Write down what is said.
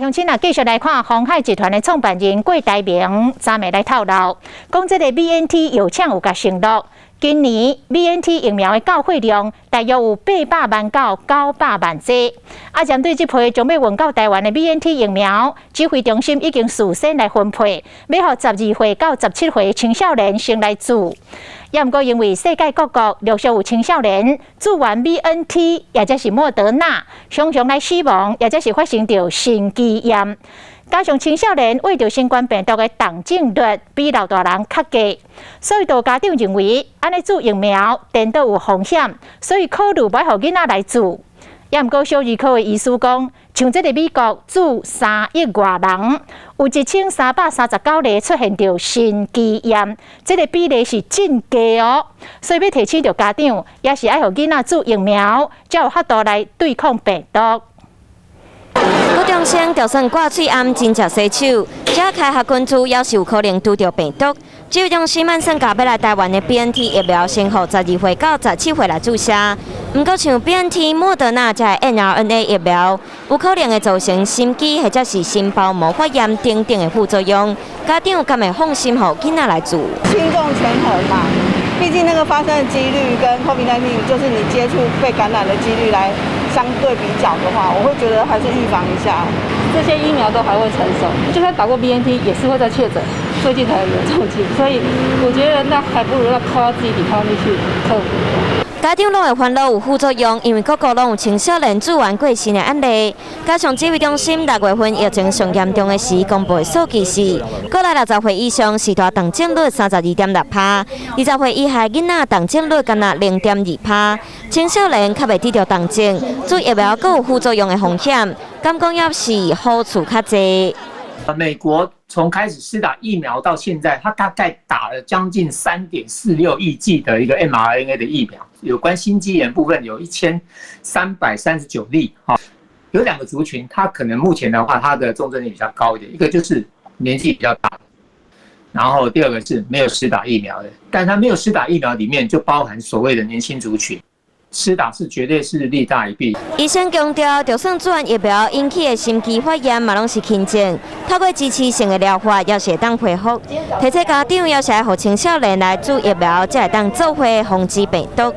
乡亲啊，继续来看鸿海集团的创办人郭台铭昨暝来透露，讲这个 BNT 药厂有甲承诺，今年 BNT 疫苗的购货量大约有800万到900万剂。啊，针对这批将要运到台湾的 BNT 疫苗，指挥中心已经事先来分配，要予12岁到17岁青少年先来注。也毋过，因为世界各国陆续有青少年注完 BNT， 或者是莫德纳，常常来死亡，或者是发生着心肌炎。加上青少年为着新冠病毒的重症率比老大人较低，所以多家长认为，安尼注疫苗颠倒有风险，所以考虑要予囡仔来注。也毋过，小儿科的医师讲，像这个美国注3亿外人，有1339例出现着心肌炎，这个比例是真低哦。所以要提醒着家长，也是爱予囡仔注疫苗，才有法度来对抗病毒。高中生就算挂嘴暗，真正洗手，这开学群组也是有可能拄到病毒。指挥中心慢算甲要来台湾的 BNT 疫苗，先予12岁到17岁来注射。不过像 BNT、莫德纳这 mRNA 疫苗，有可能会造成心肌或者是心包膜发炎等等的副作用。家长敢会放心予囡仔来注？轻重权衡嘛，毕竟那个发生的几率跟 COVID-19 就是你接触被感染的几率来相对比较的话，我会觉得还是预防一下。这些疫苗都还会成熟，就算打过 BNT 也是会再确诊，最近才有严重期，所以我觉得那还不如要靠自己抵抗力去克服。家长拢会烦恼有副作用，因为各国拢有青少年注完过身的案例。加上指挥中心6月份疫情上严重的时公布的数据是，国内60岁以上是大重症率32.6%，20岁以下囡仔重症率敢若0.2%，青少年较袂得到重症，注疫苗阁有副作用的风险，感讲也是好处较济。美国从开始施打疫苗到现在，它大概打了将近3.46亿剂的一个 mRNA 的疫苗。有关心肌炎部分有1339例，有2个族群，它可能目前的话，它的重症率比较高一点，一个就是年纪比较大的，然后第二个是没有施打疫苗的，但它没有施打疫苗里面就包含所谓的年轻族群。施打是绝对是利大于弊。医生强调，就算做完疫苗引起的心肌发炎，嘛拢是轻症，透过支持性的疗法，也是会当恢复。提醒家长，也是要让青少年来注疫苗，才会当做伙防止病毒。